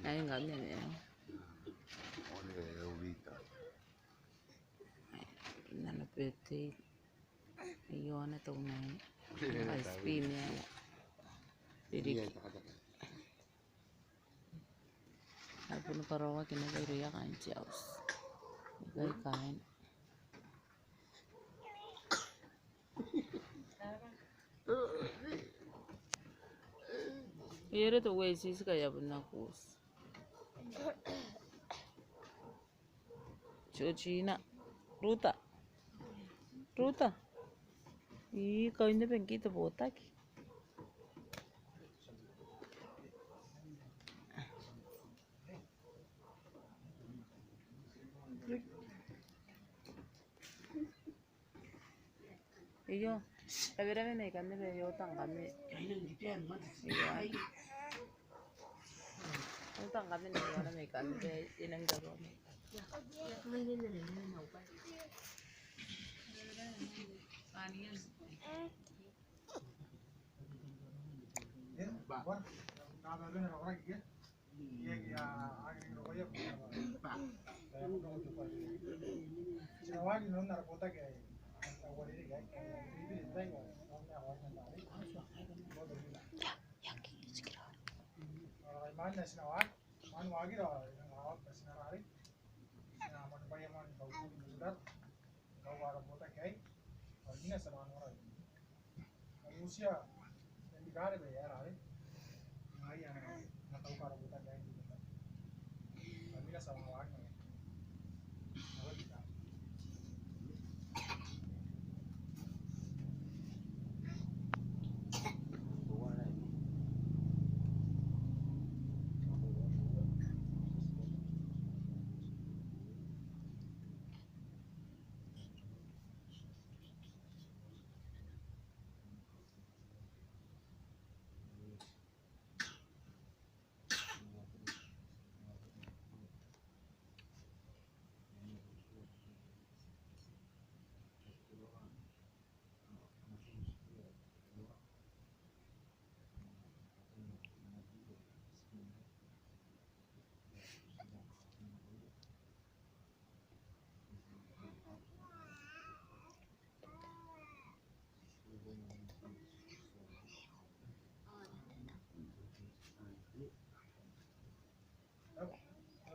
Ayun ganyan eh. Nanapete. Iyon na itong na spin niya. Didik. Ako na parawa kinagay kain siyaws. Nagay kain. Iyero to wesis kaya bunakos. Cucina. Ruta. Kau ini pengen kita botak. Iyo, tapi naik kan deh, yo utang kami nih, mana ikan deh, ini enggak kami.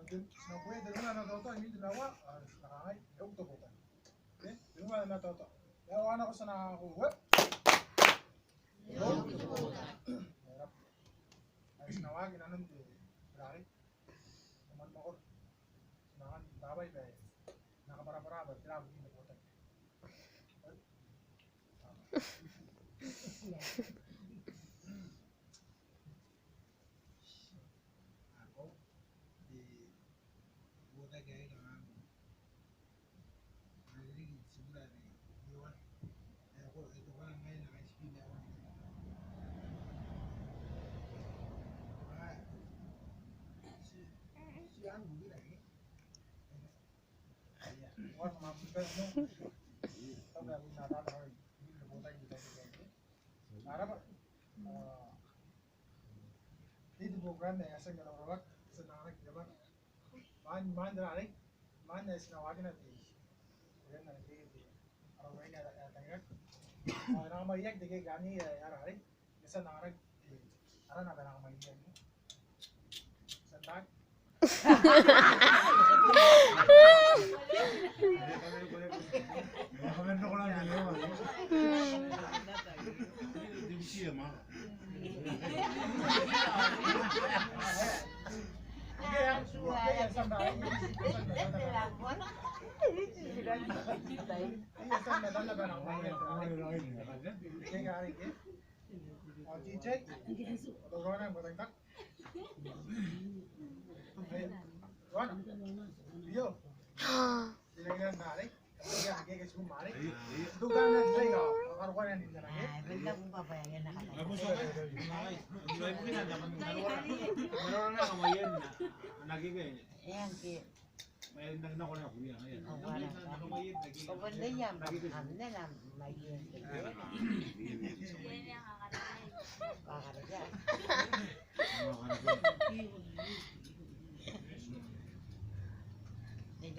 No puede tener una nota y la agua, ay, auto bota. ¿Eh? Tengo una nota. Ya van a pasar a web. Auto bota. Ay, sinawa ginanon di berari. Naman mo ko. Sinawan babay ba. Nakapara-para ba tira ko ni bota. Itu program yang asal kalau orang senang jaman man dari man senang lagi nanti kemudian nanti orang lain ada tanya nama yang tiga gani ya hari senang orang ada nama yang senang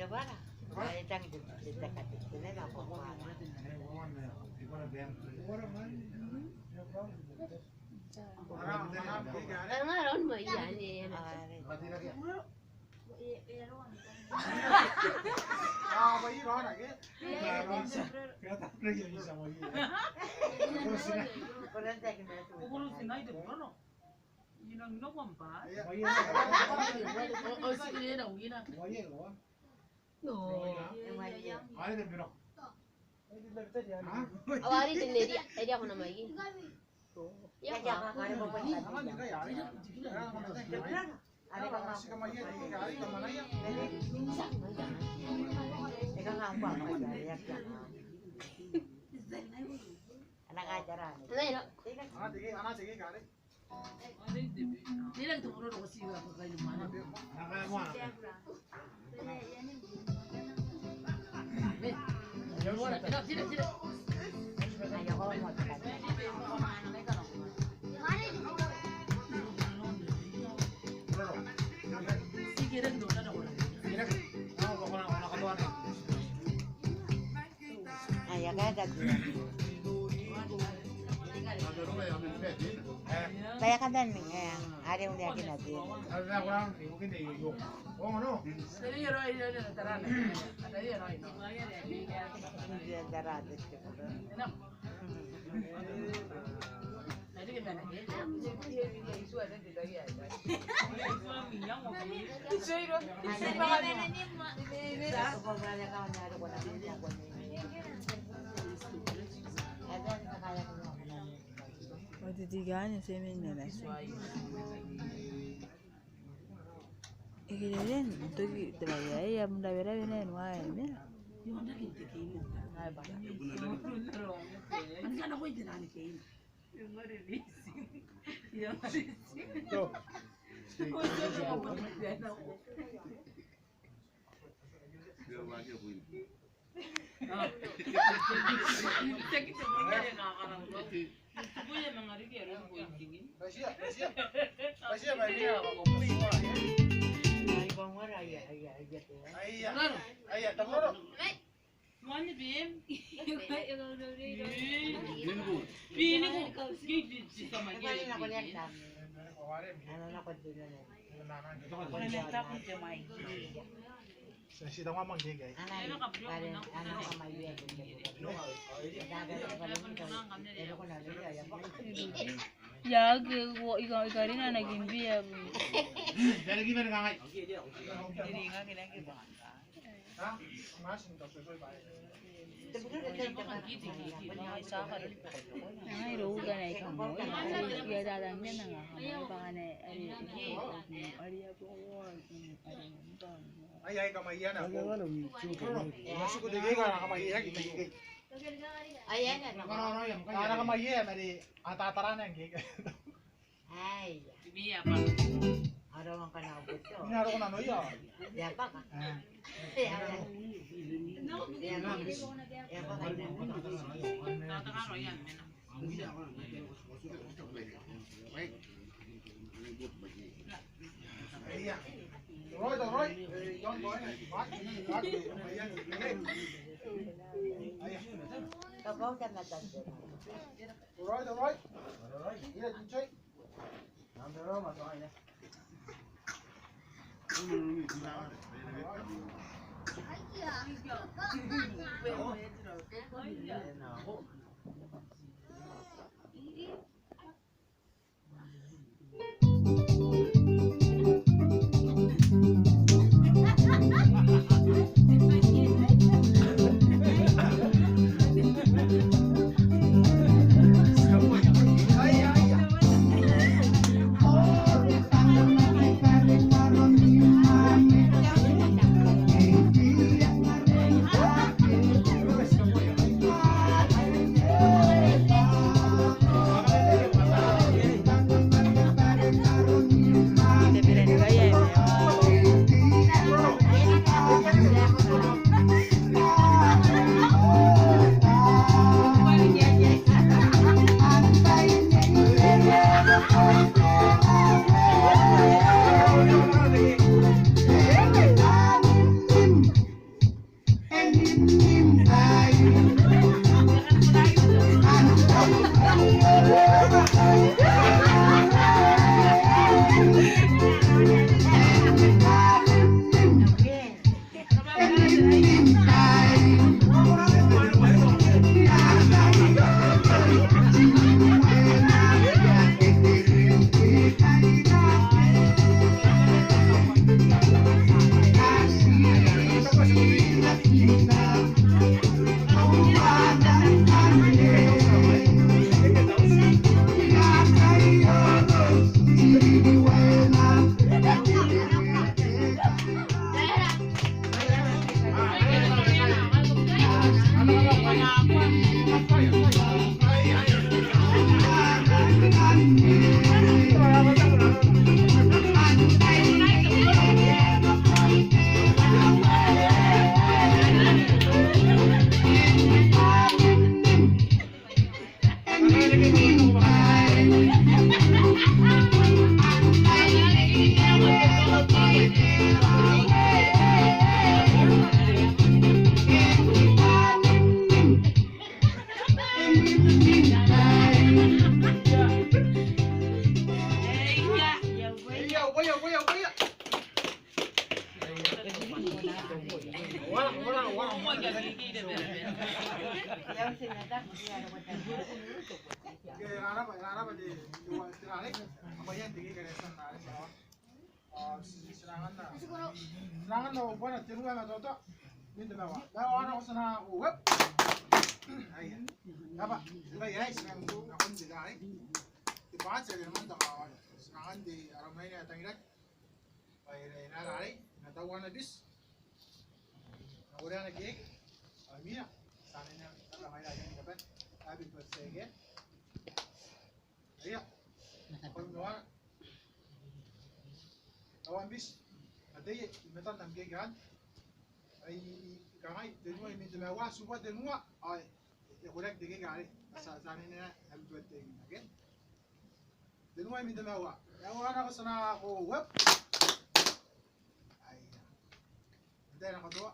Gabara. Ay, tang dekat itu ni nak buat. Ngaron mo yan eh. Vậy đó là cái Con đang chạy cái Kukuro sinay, di ba? No? Yun ang nakuha pa. O, sige na, uwi na. Awari din na di ako na magi. Ya jangan kare bawa Ada kang ngambang aja ya jangan. Anak ajaran. Anak sige kare. Hindi lang ito kuro kasi ako kayo naman. Sila. Ayo kau mau tekan. Sige rin doon na ako. Ayo kaya ganti. Kaya kan dan ada yang lihat nanti. Sila yung roy na tara na. Ada yung roy. Dia darah itu. Jadi gimana? Matitigaan sa amin nila. Ikirin, ito talaga ay mula-mula na yun, wala yun. Yung nakikita ay baka. Ano sana ko yung tinanikin? Yung ma-releasing. Yung ma-releasing. Yo. Gusto ko ako magyan ako. Sakit sa mga yan nakakaranggot. Gusto ko yung mga rin yan ko yung tingin. Masya, Maria. Ay bang wala Ay, tamuro. Mani bim. Pili ko. Gigi sa mga Kali na ko yan. niya kami. Ano na ko din na. Konekta ko siya may. Sida nga manggigay. Ano ka maliya din. Yag, ikaw rin na naging biya. Lagi ba nangangay? Hindi nga kinakibangan ka. Ha? Mas nito soy ba. Ay, roga na ikaw mo. Iya dadang niya na nga. Baka na, ariya po ko. Ay kamay yan ako. Mas ko digay ka kamay yan gigay. Ayan na. Ano yan? Ana kamay yan mali atatara na gigay. Ay. Biya pa. Araw ang kanabot to. Inaro ko na no ya. Ya pa ka. Ya pa ka. Tatakaro yan. Ay. Roy. Yon boy. Mat. Ayan gigay. Ay. Kabaw ka na tanto. Roy. Ila cicay. Nandaro masuk aja. Serangan no buena tiene una toto. Minta bawa. Bawa orang sana web. Ayah. Apa? Kita ya serang aku tidak ay. Di bahas saya dengan tak serangan di Armenia tanggal. Ayah nara ay. Nata wana bis. Orang nak gig. Amina. Sana ni tak ramai lagi ni dapat. Habis bersih ke. Ayah. Kalau nuan. Awan bis. Ada metal nam gig kan. Ay kamay denua ini demawa suba denua ay yakulak dege gari sana ni am tuate okay denua ini demawa yawa na ko sana ko web ay ndera ko do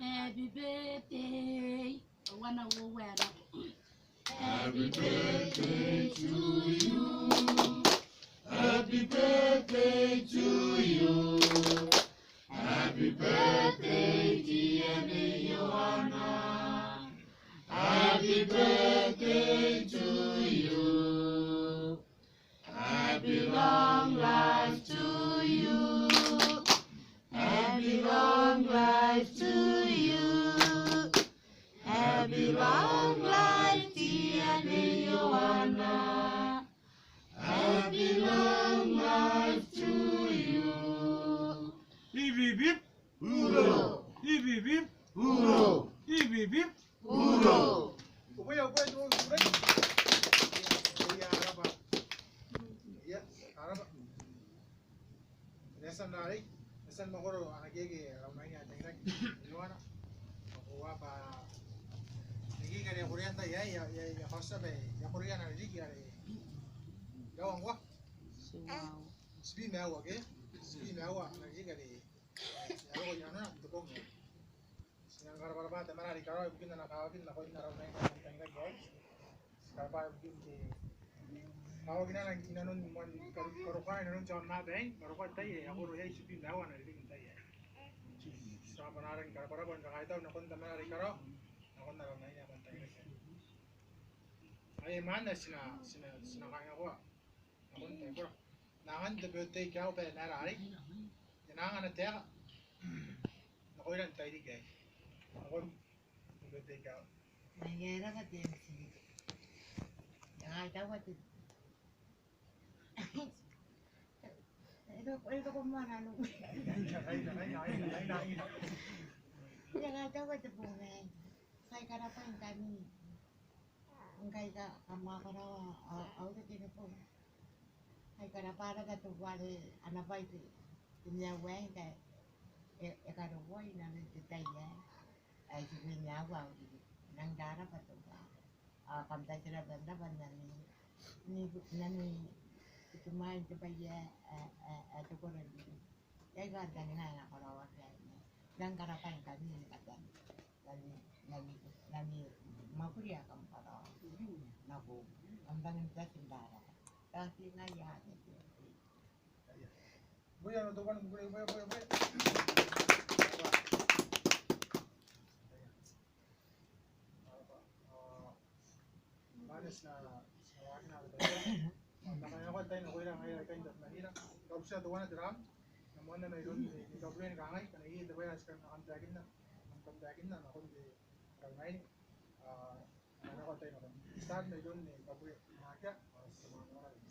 Happy birthday wana wo wera Happy birthday to you. Happy birthday to you. Happy birthday, dear Joanna. Happy birthday to you. Happy long life to you. Happy long life to you. Happy long life, dear Joanna. Happy long life to you. Beep beep beep. Hurro! Beep beep beep. Hurro! Beep beep beep. Hurro! Upaya terus sudah. Ya Arab. Ya Arab. Lesan dari. Lesan makoro anak gigi ramainya tengah. Gimana? Aku apa? Lagi kan yang Korea ya khasa be. Yang Korea nak lagi ada. Gawang wah. Wow. Speed mewa ke? Speed mewa lagi kan ni. Ako yan na, ito po. Sinang karapara te marari karo bukin na nakawagin na ko ina raw na yung tangga guys. Karapara bukin di. Kawagin na lang inanon mon karukan inanon John na bang, karukan tayo ako ro yai speed mewa na ligin tayo. Sa panaran karapara bon kakaitaw na kon ta marari karo. Ako na raw na ina kon tayo. Ay man na sina kaya ko. Ako tayo ko. Nangan de birthday kau pe narari. Nangan na teka. Ako ilan tayo di guys. Ako birthday kau. Nangyara ka din si. Nakita ko ito. Ito ko mara nung. Nakita ko ito po ngayon. Kaya karapan kami. Ang kaya kamakarawa. Ako ito po. Kaya karapara ka ito wale. Ano ba ito? Tinyawen kaya. Ekarowoy na nagtitaya. Ay sinyawa. Nang dara pa ito ba? Kamtay sila bandaban na ni kumain sa baya at ko rin dito. Kaya ganda nga nakarawa kaya niya. Nang karapan kami ni katan. Nami mapuriya kang para. Naku, ang bangin sa sindara. Kasi nga yan. Buya no tukan buya. Manis na wag na ito. Nakaya ko tayo na kuya ngayon kayo dat mahira. Kau siya tuwan na drum. Namuan na mayroon ni Gabriel kangay kanay ito ba sa nakamdakin na. Nakamdakin na ako di kangay. Ano ko tayo na. Start mayroon ni Gabriel. Nakya sa mga oras.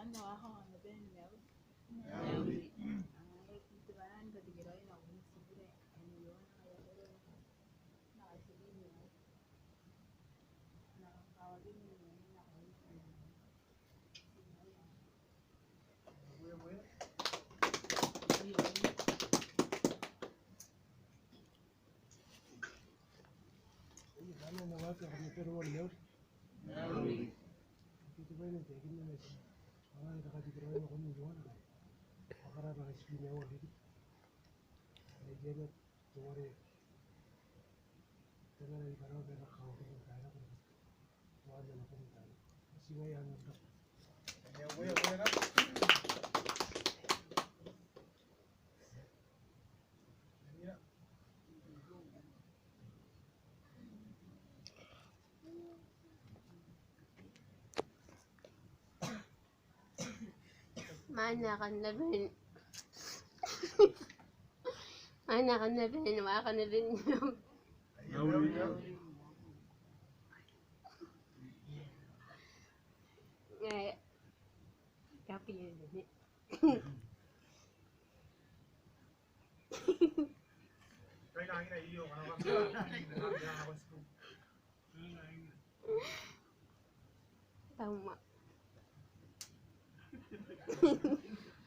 Ano ako ano ben yaw ito ba nan ka digiray na ulit sigure ano yun kaya pero nakasili niya nakakawagin niya Buya. Ano na wala ka pero wala. Ito ba yung tingin na ito? Ang nakakatikiran ako ng Joanna. Akara na kasi niya wala dito. Ay diyan at tumari. Tanga na ikaraw pero nakakawin ng kaya ko. Wala na ako ng kaya. Kasi ngayon ang voy a dar. Mira. Mana ka na bin. Mana ka na bin. Wala ka na bin. Eh, kapi yun din. Kailangan na iyo. Ano ka? Kailangan ako sa school. Tama.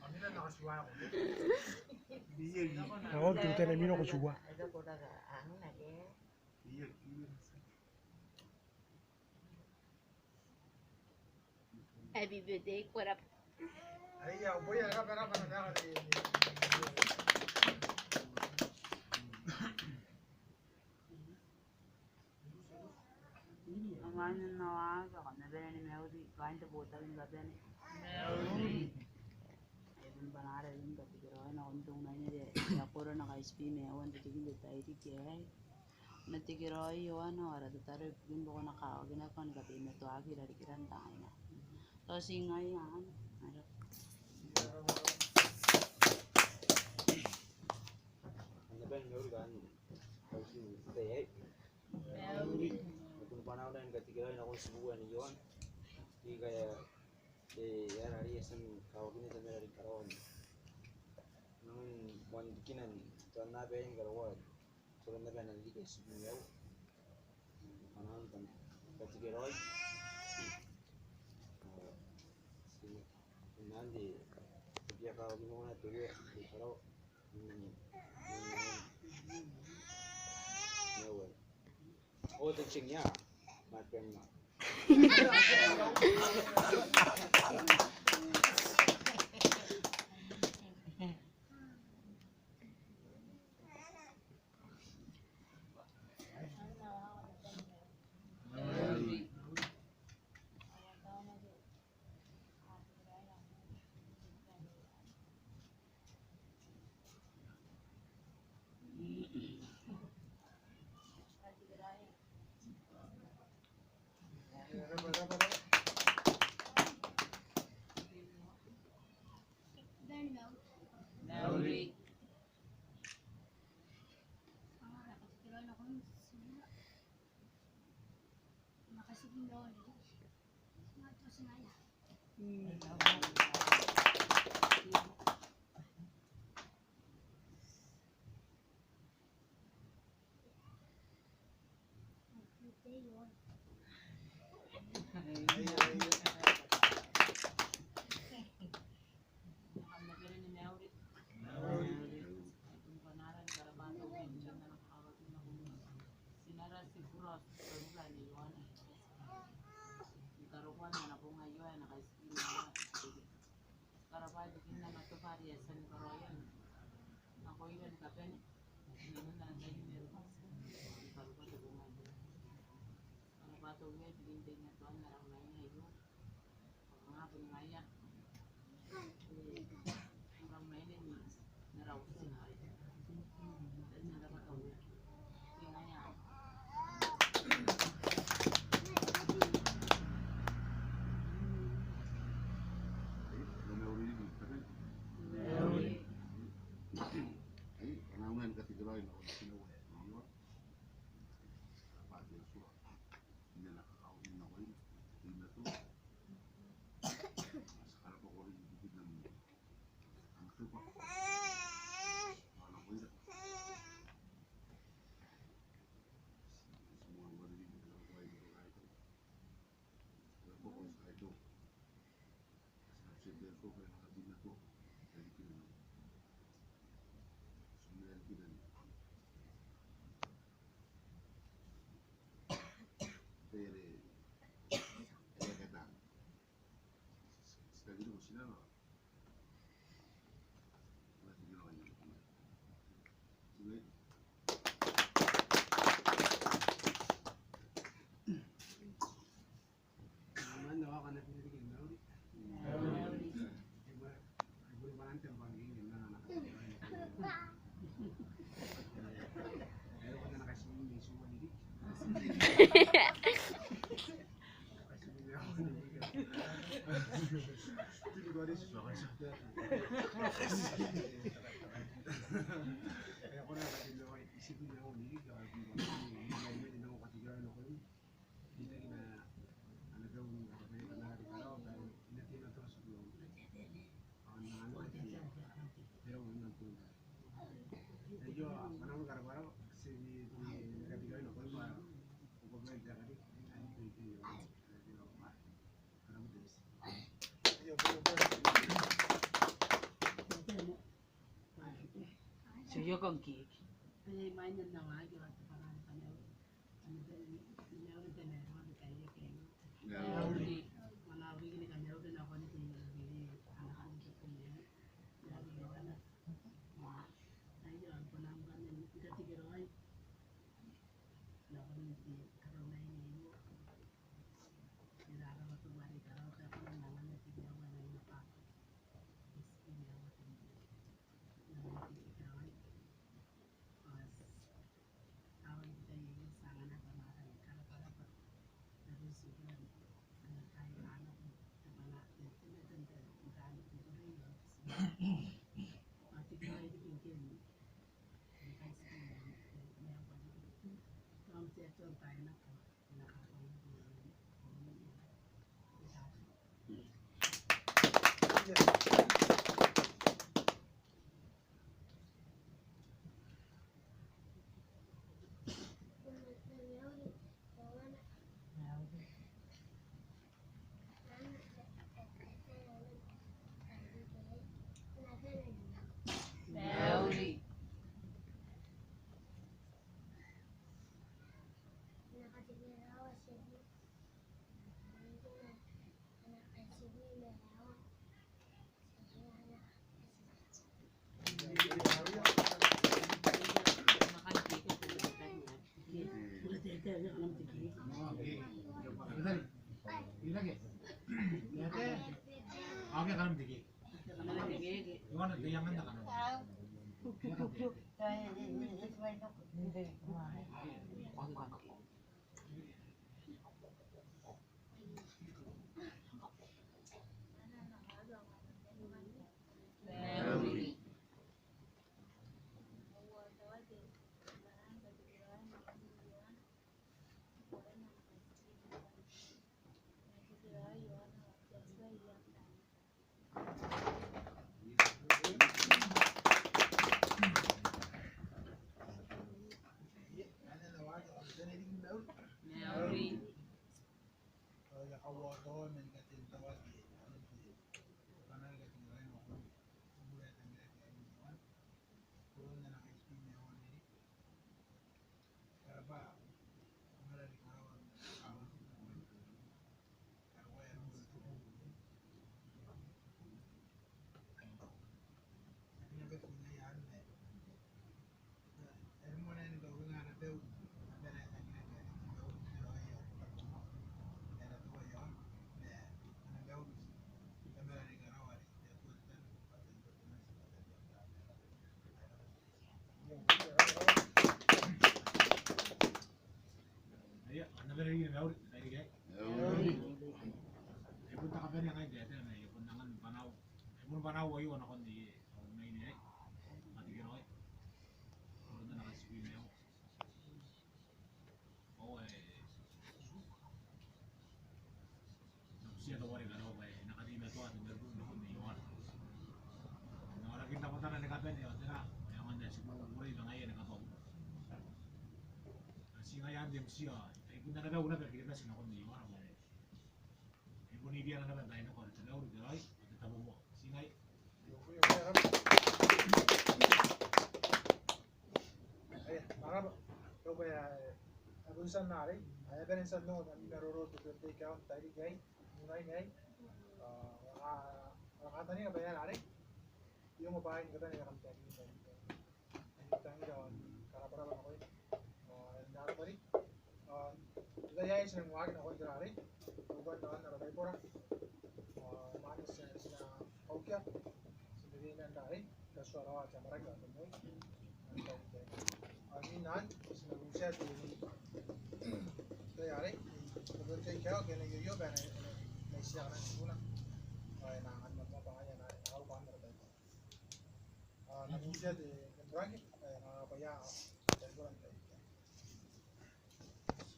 Kami na nakasuwa ako. Ako, tuta na mino ko suwa. Ito ko daga ang nage. Happy birthday. What up? Ay, voy a agarrar para nada de. Amana nawa ka na bene ni meudi kainte bota bin ga bene even banare bin ga tigero na untung na ni de ya corona ka sp me awan de tigin de tairi ke na tigero yo ana ora de tare bin bo na ka gina kon ga be me to agi dari kiran ta ina to singai an ara Anda ben meuri kan kausi teh kung panaw na yung katigilan akong subuan ni Johan di kaya yan hari isang kawagin sa meron karon nung buwan kinan tuan na ba yung karawad tuan na ba nang ligay subuyaw panaw kan katigilan nanti dia kawagin mo na tuloy di karaw oh teachingnya macam Mana awak anak ini Suyo con Kik. Ay, mainan na wagi wa ta para kana. Ano ba ni na wa ta na wa ta ya ke. Nauli manawi ni kana wa na ko ni ni ana ana ko ni. Ya ni wala. Ay ya ko na ba ni ka tigero ay. Na ko ni karo na ni mo. Ni ra ra to mari karo ta ko na na ni tigero na ni pa. Ni ya wa ta ni. Na ni tigero ay. Awal kita ini sangat kemarin karena dari sebulan kayu anak kemana itu dan bukan itu mati kalau itu mungkin bukan sebulan yang paling kamu jatuh tanya nak apa Oke kan digi. Gimana yang anda kan? Insan nari, ayah ben insan no, kami naroro tu berarti kau tadi gay, mulai gay, kata ni apa ya nari, dia mau bayi kata ni kami tadi, tadi dah karena pada apa kau, nari tadi, kita ya iseng wagi nak kau nari, bukan nari nari pora, manis sena kau kia, sendiri nari, kasuara macam mereka, ini nan, sena rusia tu. yari betul kaya kena yo kan Malaysia kan sibuna ay nangan mo pa kaya na ako pa na tayo na usia de beragi ay mga kaya